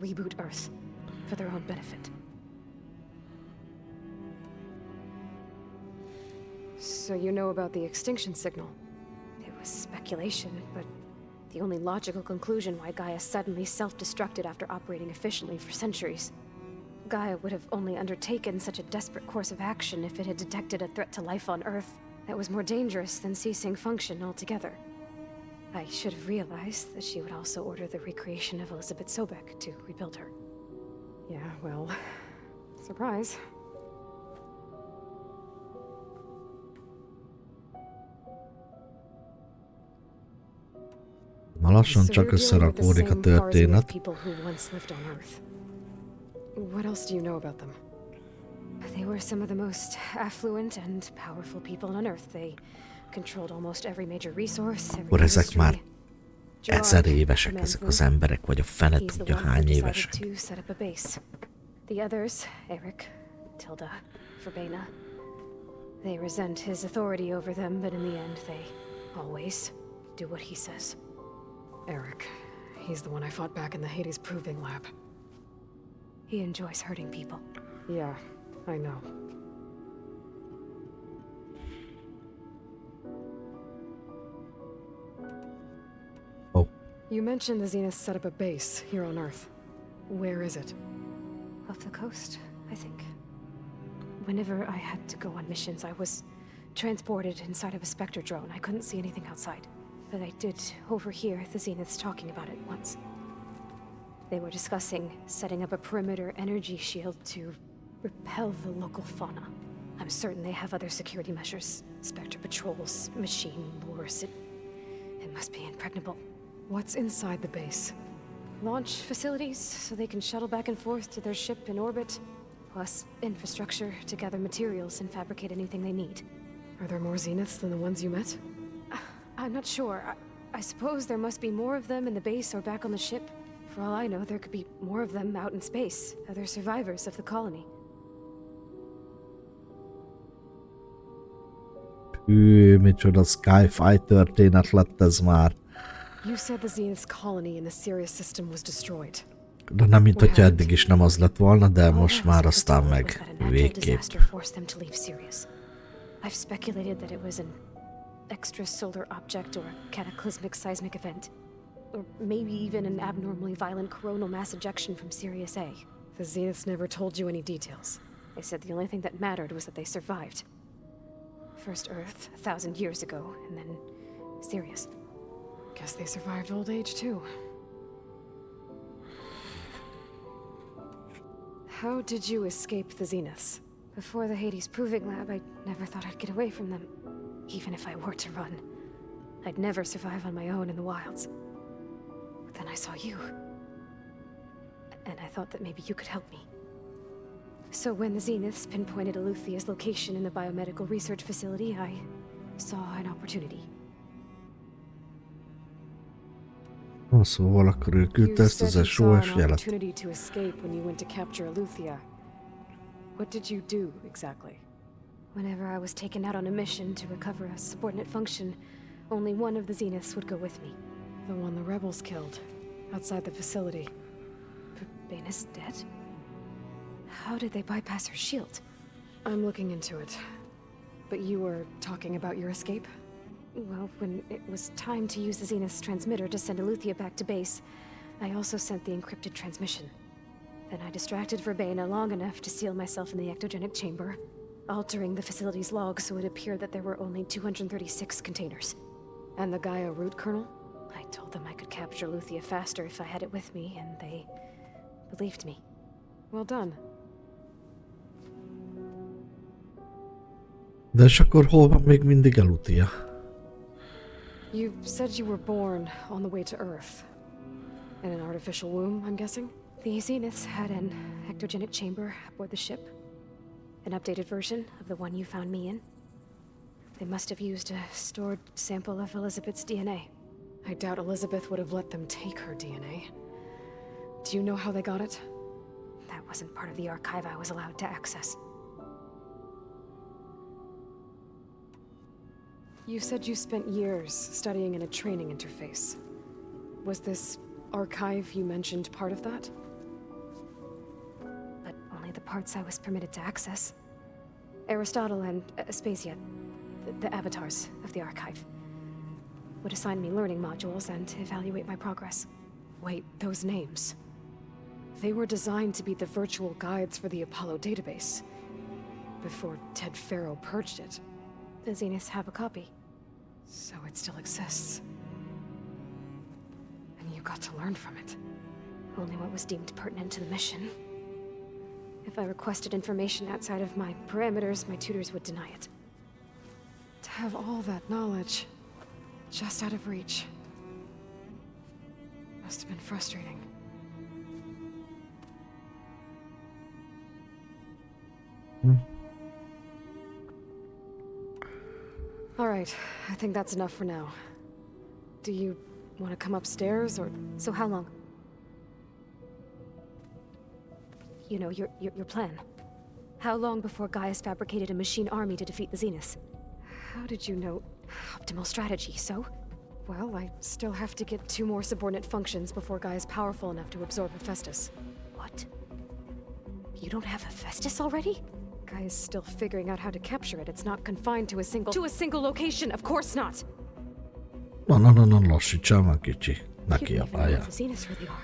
Reboot Earth for their own benefit. So you know about the extinction signal? It was speculation, but the only logical conclusion why Gaia suddenly self-destructed after operating efficiently for centuries. Gaia would have only undertaken such a desperate course of action if it had detected a threat to life on Earth that was more dangerous than ceasing function altogether. I should have realized that she would also order the recreation of Elizabeth Sobek to rebuild her. Yeah, well, surprise. Ma lassan So csak you're dealing with the összerakódik a same Far Zenith történet. people who once lived on Earth. What else do you know about them? They were some of the most affluent and powerful people on Earth. They controlled almost every major resource, every Akkor ezek már industry. 1000 évesek ezek az emberek, vagy a fene He's the tudja one who hány decided évesek. to set up a base. The others, Eric, Tilda, Verbena, they resent his authority over them, but in the end, they always do what he says. Eric, he's the one I fought back in the Hades Proving Lab. He enjoys hurting people. Yeah, I know. Oh, You mentioned the Zenith set up a base here on Earth. Where is it? Off the coast, I think. Whenever I had to go on missions, I was transported inside of a Spectre drone. I couldn't see anything outside. But I did overhear the Zeniths talking about it once. They were discussing setting up a perimeter energy shield to repel the local fauna. I'm certain they have other security measures. Spectre patrols, machine lures. It must be impregnable. What's inside the base? Launch facilities, so they can shuttle back and forth to their ship in orbit. Plus infrastructure to gather materials and fabricate anything they need. Are there more Zeniths than the ones you met? I'm not sure. I suppose there must be more of them in the base or back on the ship. For all I know, there could be more of them out in space, other survivors of the colony. Hű, micsoda Skyfi történet lett ez már. You said the Zenith's colony in the Sirius system was destroyed. De nem, mint hogyha eddig is nem az lett volna, de most már aztán meg végképp. I've speculated that it was an extrasolar object or a cataclysmic seismic event. Or maybe even an abnormally violent coronal mass ejection from Sirius A. The Zeniths never told you any details. They said the only thing that mattered was that they survived. First Earth, 1,000 years ago, and then Sirius. Guess they survived old age too. How did you escape the Zeniths? Before the Hades Proving Lab, I never thought I'd get away from them. Even if I were to run. I'd never survive on my own in the wilds. But then I saw you. And I thought that maybe you could help me. So when the Zeniths pinpointed Eleuthia's location in the biomedical research facility, I saw an opportunity. Szóval akkor ő küldte ezt az SOS jelet. To escape when you went to capture Eleuthia. What did you do exactly? Whenever I was taken out on a mission to recover a subordinate function, only one of the Zeniths would go with me. The one the rebels killed, outside the facility. Béna's dead? How did they bypass her shield? I'm looking into it. But you were talking about your escape? Well, when it was time to use the Zenith's transmitter to send Eleuthia back to base, I also sent the encrypted transmission. Then I distracted Béna long enough to seal myself in the ectogenic chamber, altering the facility's log so it appeared that there were only 236 containers. And the Gaia root kernel? I told them I could capture Eleuthia faster if I had it with me, and they believed me. Well done. De és akkor hol van még mindig Eleuthia? You said you were born on the way to Earth. In an artificial womb, I'm guessing? The Zeniths had an ectogenic chamber aboard the ship. An updated version of the one you found me in. They must have used a stored sample of Elizabeth's DNA. I doubt Elizabeth would have let them take her DNA. Do you know how they got it? That wasn't part of the archive I was allowed to access. You said you spent years studying in a training interface. Was this archive you mentioned part of that? But only the parts I was permitted to access. Aristotle and Aspasia, the avatars of the archive, would assign me learning modules and evaluate my progress. Wait, those names. They were designed to be the virtual guides for the Apollo database. Before Ted Faro purged it. The Zeniths have a copy. So it still exists. And you got to learn from it. Only what was deemed pertinent to the mission. If I requested information outside of my parameters, my tutors would deny it. To have all that knowledge, just out of reach, must have been frustrating. All right, I think that's enough for now. Do you want to come upstairs, or... So how long? You know, your plan. How long before Gaius fabricated a machine army to defeat the Zeniths? How did you know? Optimal strategy, so? Well, I still have to get 2 more subordinate functions before Gaia's powerful enough to absorb Hephaestus. What? You don't have Hephaestus already? Gaia's still figuring out how to capture it. It's not confined to a single location, of course not! No, lassítsál már kicsi. Neki a pálya. The Zeniths really are.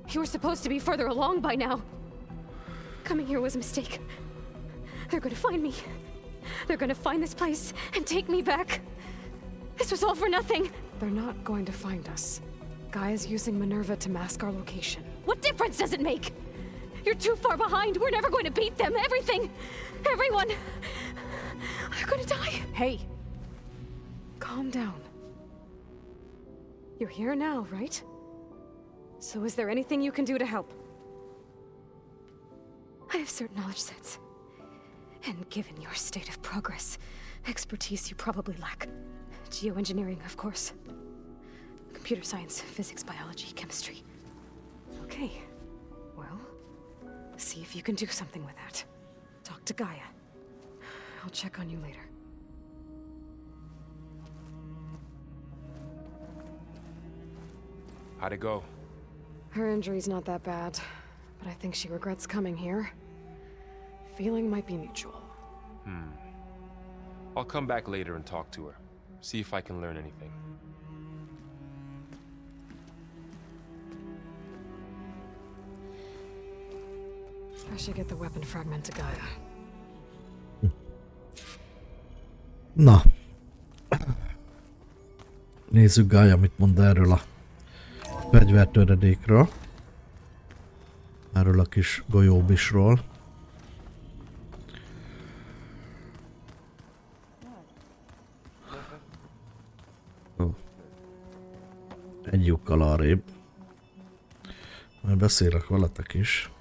You were supposed to be further along by now. Coming here was a mistake. They're gonna find me. They're gonna find this place and take me back. This was all for nothing. They're not going to find us. Gaia's using Minerva to mask our location. What difference does it make? You're too far behind. We're never going to beat them. Everything, everyone, are gonna die. Hey, calm down. You're here now, right? So is there anything you can do to help? I have certain knowledge sets. And given your state of progress, Expertise you probably lack. Geoengineering, of course. Computer science, physics, biology, chemistry. Okay. Well, see if you can do something with that. Talk to Gaia. I'll check on you later. How'd it go? Her injury's not that bad, but I think she regrets coming here. Feeling might be mutual. I'll come back later and talk to her. See if I can learn anything. I should get the weapon fragment to Gaia. Na. Nézzük Gaia mit mond erről a fegyvertöredékről. Erről a kis golyóbisról. Egy lyukkal arrébb. Majd beszélek veletek is.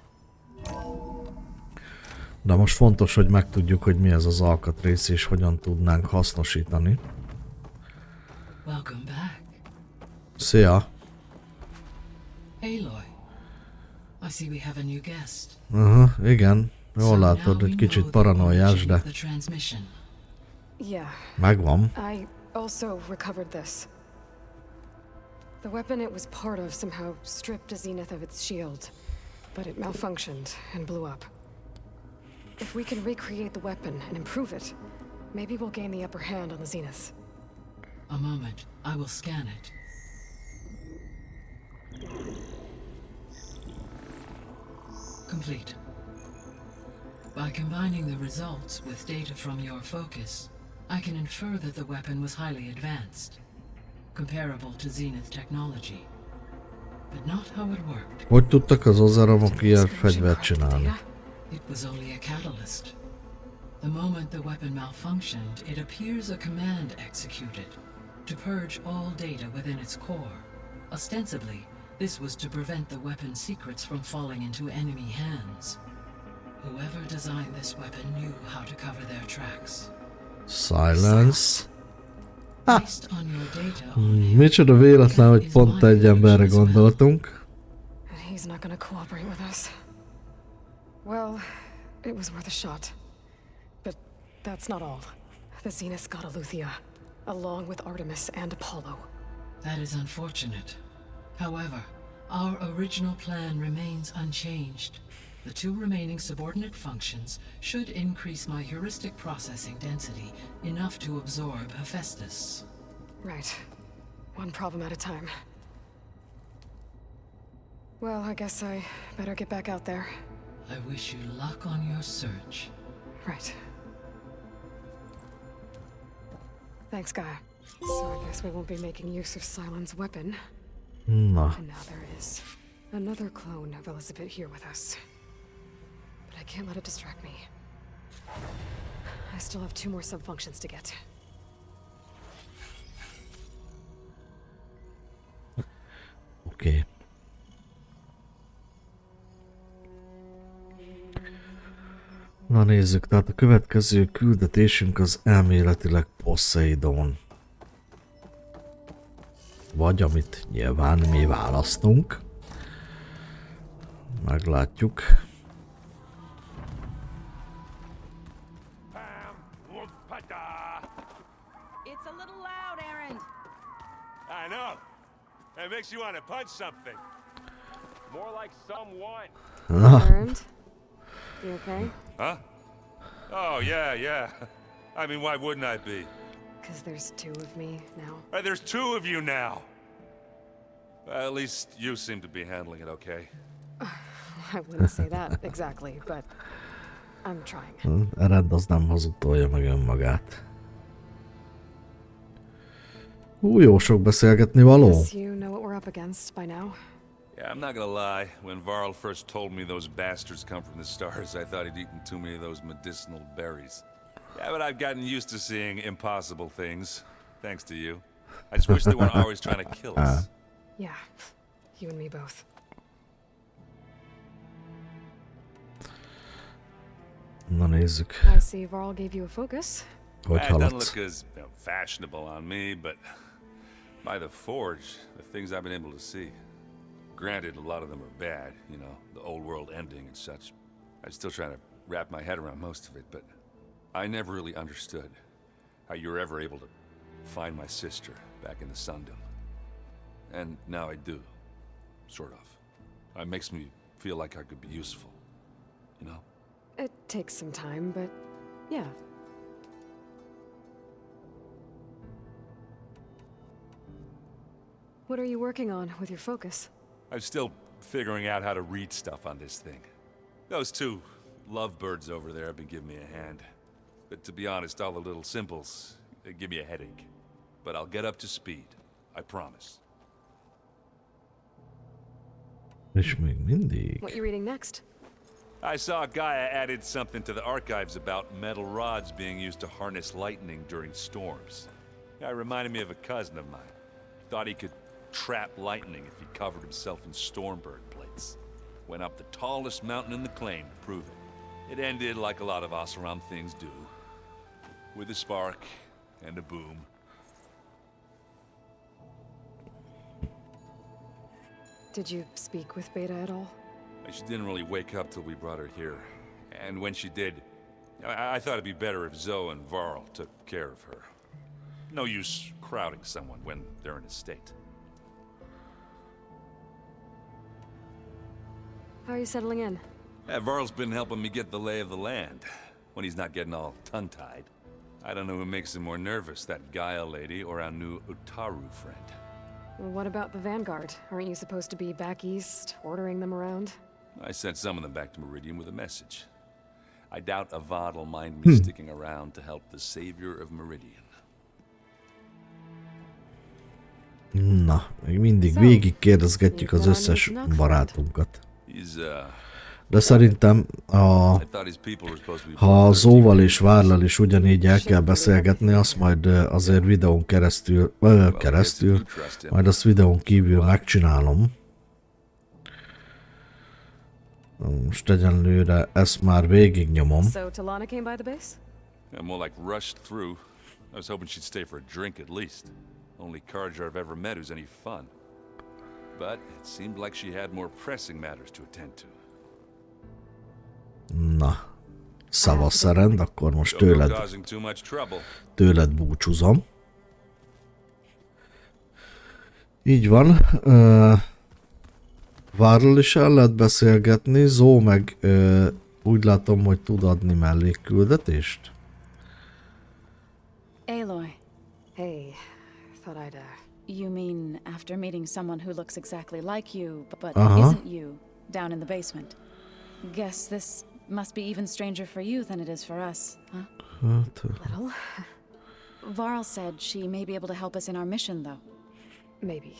De most fontos, hogy megtudjuk, hogy mi ez az alkatrész és hogyan tudnánk hasznosítani. Welcome back. Szia! Aloy. I see we have a new guest. Aha, igen. Jól látod, egy kicsit paranoiás, de Yeah. megvan. I also recovered this. The weapon it was part of somehow stripped a Zenith of its shield, but it malfunctioned and blew up. If we can recreate the weapon and improve it, maybe we'll gain the upper hand on the Zeniths. A moment. I will scan it. Complete. By combining the results with data from your focus, I can infer that the weapon was highly advanced, comparable to Zenith technology. But not how it worked. Hogy tudtak az ozaramok ilyen fegyvert csinálni? It was only a catalyst. The moment the weapon malfunctioned, it appears a command executed to purge all data within its core. Ostensibly, this was to prevent the weapon's secrets from falling into enemy hands. Whoever designed this weapon knew how to cover their tracks. Silence. Based on your data, Micsoda véletlen, hogy pont egy emberre gondoltunk. And he's not gonna cooperate with us. Well, it was worth a shot. But that's not all. The Zeniths got Eleuthia, along with Artemis and Apollo. that is unfortunate. However, our original plan remains unchanged. The two remaining subordinate functions should increase my heuristic processing density enough to absorb Hephaestus. Right. One problem at a time. Well, I guess I better get back out there. I wish you luck on your search. Right. Thanks, Gaia. So I guess we won't be making use of Cylon's weapon. Na, And now there is another clone of Elizabeth here with us. But I can't let it distract me. I still have 2 more sub-functions to get. oké. Na nézzük, tehát a következő küldetésünk az elméletileg Poseidon. Vagy amit nyilván mi választunk. Meglátjuk. It's a little loud, Aaron. I know. It makes you want to punch something. More like someone. Earned? You okay? Huh? Oh, yeah. I mean, why wouldn't I be? Because there's 2 of me now. There's 2 of you now. At least you seem to be handling it okay. I wouldn't say that exactly, but I'm trying. Rend az nem hazudtolja meg önmagát. Jó sok beszélgetni való. Guess you know what we're up against by now. Yeah, I'm not gonna lie. When Varl first told me those bastards come from the stars, I thought he'd eaten too many of those medicinal berries. Yeah, but I've gotten used to seeing impossible things, thanks to you. I just wish they weren't always trying to kill us. Yeah, you and me both. Na nézzük. I see Varl gave you a focus. Hogy It doesn't haladsz? look as fashionable on me, but by the forge, the things I've been able to see. Granted, a lot of them are bad, you know, the old world ending and such. I'm still trying to wrap my head around most of it, but I never really understood how you were ever able to find my sister back in the Sundom. And now I do, sort of. It makes me feel like I could be useful, you know? It takes some time, but yeah. What are you working on with your focus? I'm still figuring out how to read stuff on this thing. Those two lovebirds over there have been giving me a hand. But to be honest, all the little symbols give me a headache. But I'll get up to speed. I promise. És még mindig. What you reading next? I saw Gaia added something to the archives about metal rods being used to harness lightning during storms. It reminded me of a cousin of mine. Thought he could trap lightning if he covered himself in Stormbird plates. Went up the tallest mountain in the claim to prove it. It ended like a lot of Oseram things do. With a spark and a boom. Did you speak with Béta at all? She didn't really wake up till we brought her here. And when she did, I thought it'd be better if Zoe and Varl took care of her. No use crowding someone when they're in a state. How are you settling in? Varl's been helping me get the lay of the land, when he's not getting all tongue-tied. I don't know who makes him more nervous, that Gaia lady or our new Utaru friend. Well, what about the Vanguard? Aren't you supposed to be back east, ordering them around? I sent some of them back to Meridian with a message. I doubt Avad will mind me sticking around to help the savior of Meridian. Na, még mindig végig kérdezgetjük az összes barátunkat. De szerintem ha Zóval és Várlal is ugyanígy el kell beszélgetni, azt majd azért videón keresztül, majd azt videón kívül megcsinálom. Most egyenlőre ezt már végignyomom. So Talana came by the base? Yeah, more like rushed through. I was hoping she'd stay for a drink at least. Only Carja I've ever met who's any fun. But it seemed like she had more pressing matters to attend to. Na, szavasz rend, akkor most tőled búcsúzom. Így van. Várral is el lehet beszélgetni, Zó meg úgy látom, hogy tud adni mellékküldetést. Aloy. Hey, thought I'd You mean after meeting someone who looks exactly like you, but isn't you, down in the basement? Guess this must be even stranger for you than it is for us, huh? Little. Varl said she may be able to help us in our mission, though. Maybe.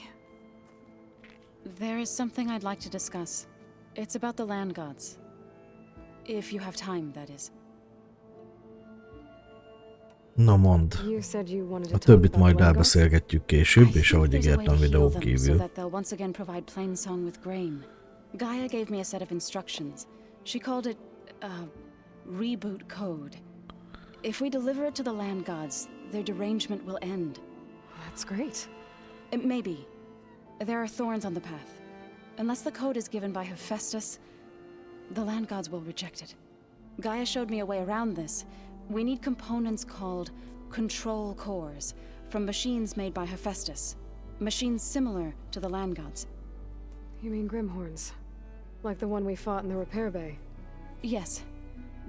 There is something I'd like to discuss. It's about the land gods. If you have time, that is. Na mondd. A többit majd elbeszélgetjük később, és ahogy ígértem videón kívül. Gaia gave me a set of instructions. She called it a reboot code. If we deliver it to the land gods, their derangement will end. That's great. Maybe. There are thorns on the path. Unless the code is given by Hephaestus, the land gods will reject it. Gaia showed me a way around this. We need components called control cores from machines made by Hephaestus. Machines similar to the land gods. You mean Grimhorns? Like the one we fought in the repair bay? Yes.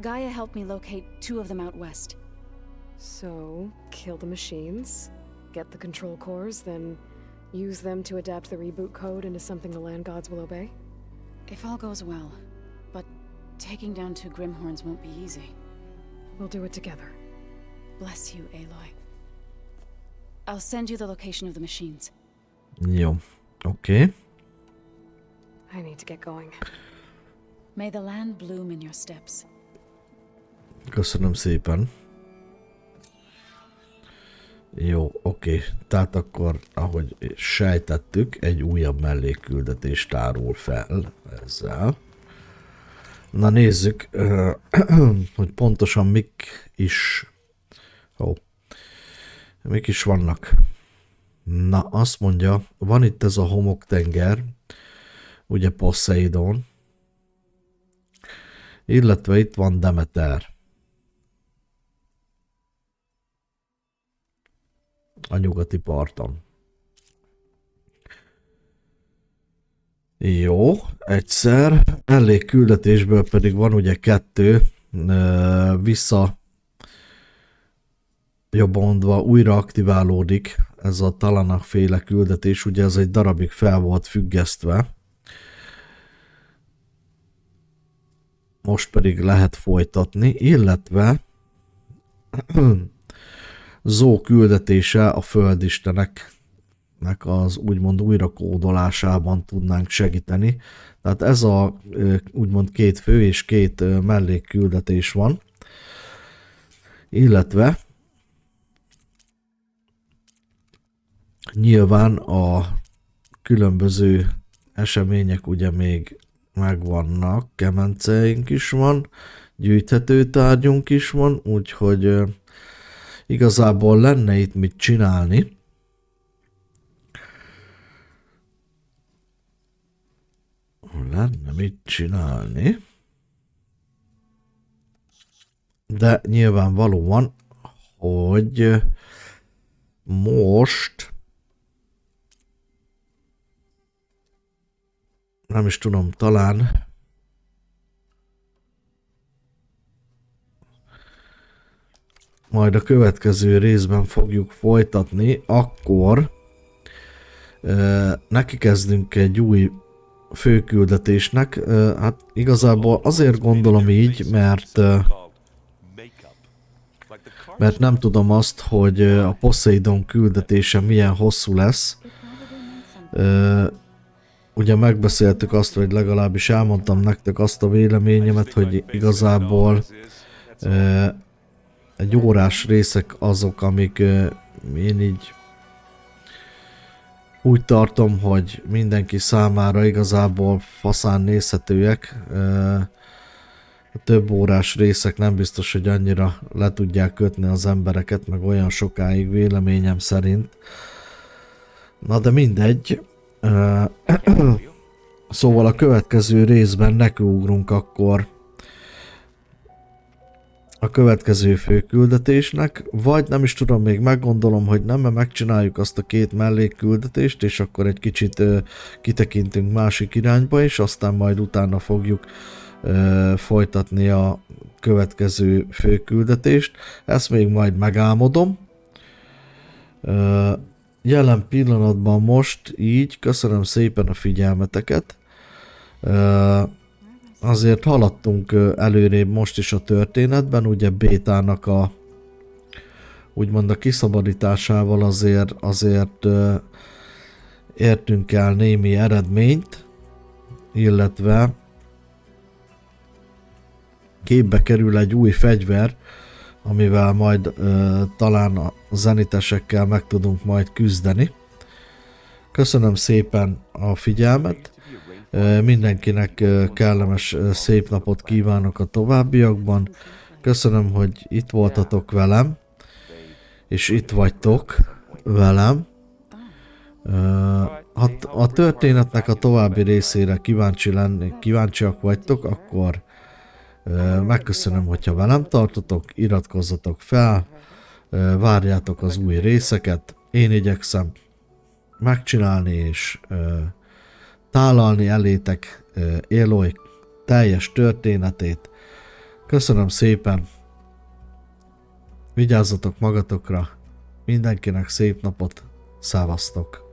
Gaia helped me locate 2 of them out west. So, kill the machines, get the control cores, then use them to adapt the reboot code into something the land gods will obey? If all goes well. But taking down 2 Grimhorns won't be easy. We'll do it together. Bless you, Aloy. I'll send you the location of the machines. Jó, oké. I need to get going. May the land bloom in your steps. Köszönöm szépen. Jó, oké. Tehát akkor, ahogy sejtettük, egy újabb mellékküldetést tárul fel ezzel. Na nézzük, hogy pontosan mik is Ó. Mik is vannak? Na, azt mondja, van itt ez a homoktenger, ugye Poseidon, illetve itt van Demeter. A nyugati parton. Jó, egyszer. Elég küldetésből pedig van ugye 2, vissza jobban mondva újra aktiválódik ez a Talanak féle küldetés, ugye ez egy darabig fel volt függesztve. Most pedig lehet folytatni, illetve Zó küldetése a földisteneknek az úgymond újrakódolásában tudnánk segíteni. Tehát ez a úgymond 2 fő és 2 mellékküldetés van. Illetve nyilván a különböző események ugye még megvannak, kemenceink is van, gyűjthető tárgyunk is van, úgyhogy igazából lenne itt mit csinálni. De nyilvánvalóan, hogy most nem is tudom, talán majd a következő részben fogjuk folytatni, akkor neki kezdünk egy új főküldetésnek. Hát igazából azért gondolom így, mert nem tudom azt, hogy a Poseidon küldetése milyen hosszú lesz. Ugye megbeszéltük azt, hogy legalábbis elmondtam nektek azt a véleményemet, hogy igazából egy órás részek azok, amik én így úgy tartom, hogy mindenki számára igazából faszán nézhetőek. A több órás részek nem biztos, hogy annyira le tudják kötni az embereket, meg olyan sokáig véleményem szerint. Na de mindegy. Szóval a következő részben nekiugrunk akkor a következő főküldetésnek, vagy nem is tudom, még meggondolom, hogy nem, mert megcsináljuk azt a 2 mellékküldetést, és akkor egy kicsit kitekintünk másik irányba, és aztán majd utána fogjuk folytatni a következő főküldetést. Ezt még majd megálmodom. Jelen pillanatban most így, köszönöm szépen a figyelmeteket. Azért haladtunk előrébb most is a történetben, ugye Bétának a úgymond a kiszabadításával azért értünk el némi eredményt, illetve képbe kerül egy új fegyver, amivel majd talán a zenitesekkel meg tudunk majd küzdeni. Köszönöm szépen a figyelmet, mindenkinek kellemes szép napot kívánok a továbbiakban. Köszönöm, hogy itt voltatok velem, és itt vagytok velem. Ha a történetnek a további részére kíváncsiak vagytok, akkor megköszönöm, hogyha velem tartotok, iratkozzatok fel, várjátok az új részeket. Én igyekszem megcsinálni és tálalni elétek Aloy teljes történetét. Köszönöm szépen, vigyázzatok magatokra, mindenkinek szép napot, szávasztok!